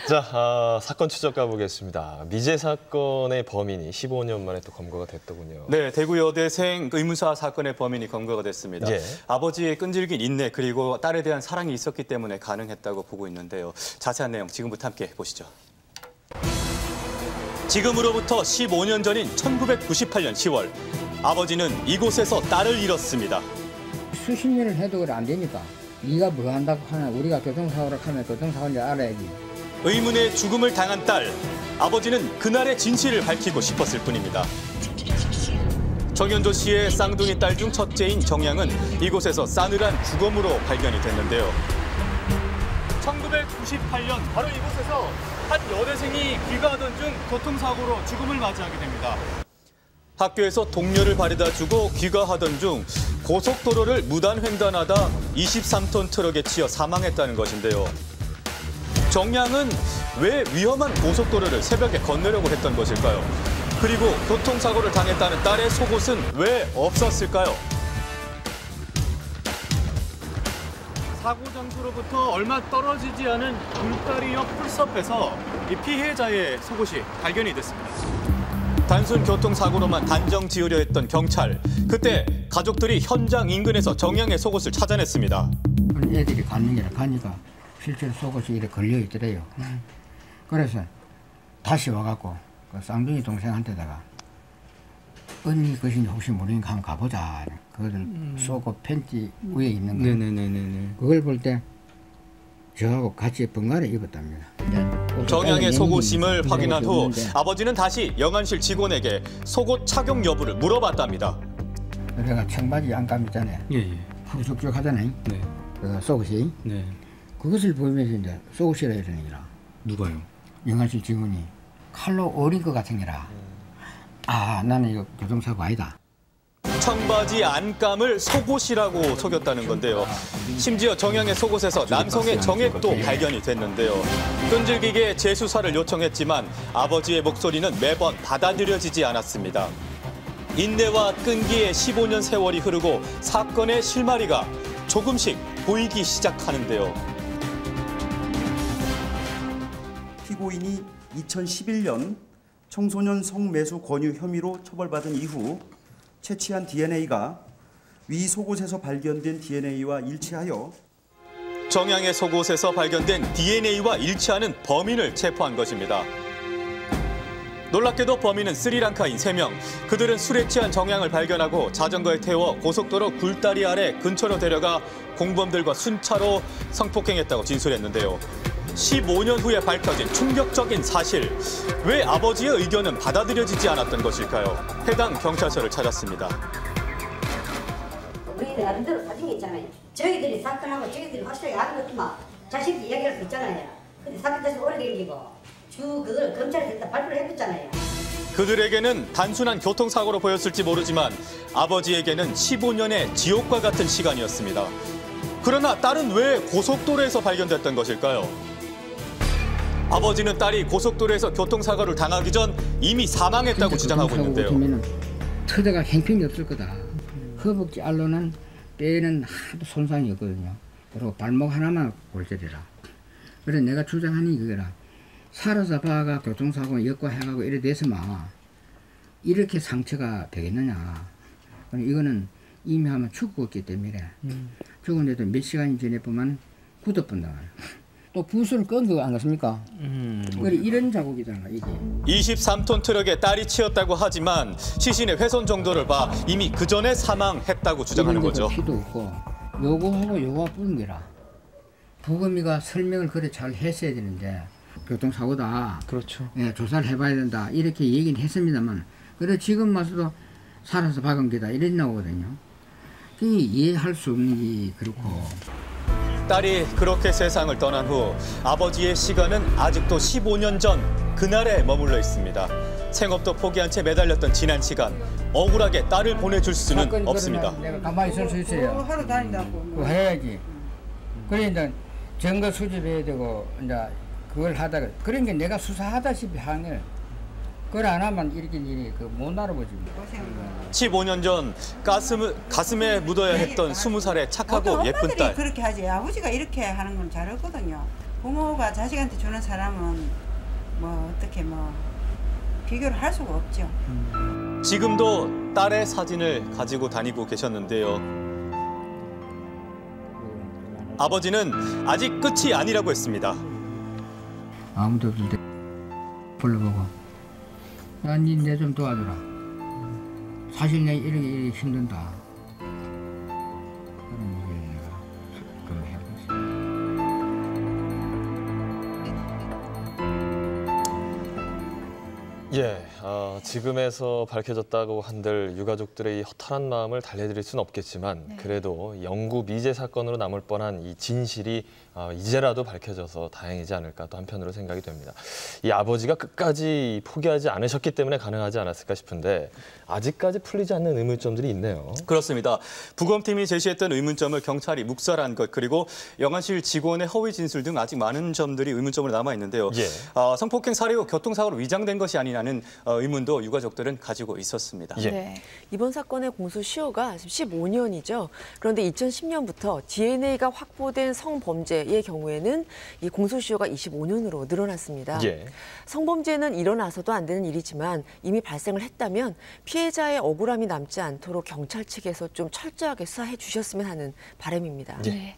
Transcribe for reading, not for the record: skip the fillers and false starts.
자, 사건 추적 가보겠습니다. 미제 사건의 범인이 15년 만에 또 검거가 됐더군요. 네, 대구 여대생 의무사 사건의 범인이 검거가 됐습니다. 예. 아버지의 끈질긴 인내 그리고 딸에 대한 사랑이 있었기 때문에 가능했다고 보고 있는데요. 자세한 내용 지금부터 함께 보시죠. 지금으로부터 15년 전인 1998년 10월 아버지는 이곳에서 딸을 잃었습니다. 수십 년을 해도 그래 안 되니까 네가 뭐 한다고 하나 우리가 교통사고를 하면 교통사고인지 알아야지. 의문의 죽음을 당한 딸, 아버지는 그날의 진실을 밝히고 싶었을 뿐입니다. 정현조 씨의 쌍둥이 딸 중 첫째인 정양은 이곳에서 싸늘한 주검으로 발견이 됐는데요. 1998년 바로 이곳에서 한 여대생이 귀가하던 중 교통사고로 죽음을 맞이하게 됩니다. 학교에서 동료를 바래다 주고 귀가하던 중 고속도로를 무단 횡단하다 23톤 트럭에 치여 사망했다는 것인데요. 정양은 왜 위험한 고속도로를 새벽에 건너려고 했던 것일까요? 그리고 교통사고를 당했다는 딸의 속옷은 왜 없었을까요? 사고 장소로부터 얼마 떨어지지 않은 굴다리 옆 풀숲에서 이 피해자의 속옷이 발견이 됐습니다. 단순 교통사고로만 단정 지으려 했던 경찰. 그때 가족들이 현장 인근에서 정양의 속옷을 찾아냈습니다. 애들이 가는 게 가니까 실제로 속옷이 이렇게 걸려 있더래요. 그래서 다시 와갖고 그 쌍둥이 동생한테다가 언니 것인지 혹시 모르니까 한번 가보자. 그거를 속옷 팬티 위에 있는 거. 네네네네. 그걸 볼 때 저하고 같이 번갈아 입었답니다. 정양의 속옷임을 확인한 후 아버지는 다시 영안실 직원에게 속옷 착용 여부를 물어봤답니다. 내가 청바지 안감 있잖아요. 예. 푸석쭉 하잖아요. 네. 그 속옷이. 네. 그것을 보면서 이제 속옷이라 이러는 거라. 누가요? 영안실 직원이 칼로 어린 것 같은 거라. 아, 나는 이거 교통사고 아니다. 청바지 안감을 속옷이라고 속였다는 건데요. 심지어 정양의 속옷에서 남성의 정액도 발견이 됐는데요. 끈질기게 재수사를 요청했지만 아버지의 목소리는 매번 받아들여지지 않았습니다. 인내와 끈기의 15년 세월이 흐르고 사건의 실마리가 조금씩 보이기 시작하는데요. 피고인이 2011년 청소년 성매수 권유 혐의로 처벌받은 이후 채취한 DNA가 위 속옷에서 발견된 DNA와 일치하여 정양의 속옷에서 발견된 DNA와 일치하는 범인을 체포한 것입니다. 놀랍게도 범인은 스리랑카인 3명. 그들은 술에 취한 정양을 발견하고 자전거에 태워 고속도로 굴다리 아래 근처로 데려가 공범들과 순차로 성폭행했다고 진술했는데요. 15년 후에 밝혀진 충격적인 사실. 왜 아버지의 의견은 받아들여지지 않았던 것일까요? 해당 경찰서를 찾았습니다. 우리들 나름대로 사정이 있잖아요. 저희들이 사건하고 저희들이 확실하게 아는 것만 자신있게 이야기할 수 있잖아요. 근데 사건 자체가 오래된 거고 그걸 검찰에서 일단 발표를 해줬잖아요. 그들에게는 단순한 교통사고로 보였을지 모르지만 아버지에게는 15년의 지옥과 같은 시간이었습니다. 그러나 딸은 왜 고속도로에서 발견됐던 것일까요? 아버지는 딸이 고속도로에서 교통사고를 당하기 전 이미 사망했다고 주장하고 있는데요. 터대가 행편이 없을 거다. 허벅지 알로는 뼈에는 하도 손상이 없거든요. 그리고 발목 하나만 골절이라. 그래서 내가 주장하니 그거라. 살아서 봐가 교통사고 역과해가고 이래 돼서만 이렇게 상처가 되겠느냐. 이거는 이미 하면 죽었기 때문에 죽었는데도 몇 시간 전에 보면 굳어본다. 또 붓을 끈 거 안 같습니까? 이런 자국이잖아 이게. 23톤 트럭에 딸이 치였다고 하지만 시신의 훼손 정도를 봐 이미 그 전에 사망했다고 주장하는 거죠. 피도 없고 요거하고 요거가 뿌린 거라. 부검이가 설명을 그래 잘 했어야 되는데 교통사고다. 그렇죠. 예, 조사를 해봐야 된다. 이렇게 얘기는 했습니다만 그래 지금 와서도 살아서 박은 게다 이래 나오거든요. 그게 이해할 수 없는 게 그렇고. 딸이 그렇게 세상을 떠난 후 아버지의 시간은 아직도 15년 전 그날에 머물러 있습니다. 생업도 포기한 채 매달렸던 지난 시간, 억울하게 딸을 보내줄 수는 없습니다. 내가 가만히 있을 수 있어요. 하루 다닌다고. 그거 해야지. 그래 이제 증거 수집해야 되고 이제 그걸 하다가 그러니까 내가 수사하다시피 하는 걸 그걸 안 하면 이렇게 일이 못 알아보지. 15년 전 가슴에 묻어야 했던 20살의 착하고 예쁜 딸. 그렇게 하지. 아버지가 이렇게 하는 건 잘했거든요. 부모가 자식한테 주는 사랑은 뭐 어떻게 뭐 비교를 할 수가 없죠. 지금도 딸의 사진을 가지고 다니고 계셨는데요. 아버지는 아직 끝이 아니라고 했습니다. 아무도 없을 때 불러보고 야, 니 내 좀 도와주라. 사실 내 이렇게 힘든다. 그럼 이제 내가 그걸 해보지. 예, 지금에서 밝혀졌다고 한들 유가족들의 이 허탈한 마음을 달래드릴 수는 없겠지만 그래도 영구 미제 사건으로 남을 뻔한 이 진실이 이제라도 밝혀져서 다행이지 않을까 또 한편으로 생각이 됩니다. 이 아버지가 끝까지 포기하지 않으셨기 때문에 가능하지 않았을까 싶은데 아직까지 풀리지 않는 의문점들이 있네요. 그렇습니다. 부검팀이 제시했던 의문점을 경찰이 묵살한 것 그리고 영안실 직원의 허위 진술 등 아직 많은 점들이 의문점으로 남아 있는데요. 예. 성폭행 사례 후 교통사고로 위장된 것이 아니냐는 의문도 유가족들은 가지고 있었습니다. 예. 네. 이번 사건의 공소시효가 15년이죠. 그런데 2010년부터 DNA가 확보된 성범죄의 경우에는 이 공소시효가 25년으로 늘어났습니다. 예. 성범죄는 일어나서도 안 되는 일이지만 이미 발생을 했다면 피해자의 억울함이 남지 않도록 경찰 측에서 좀 철저하게 수사해 주셨으면 하는 바람입니다. 예.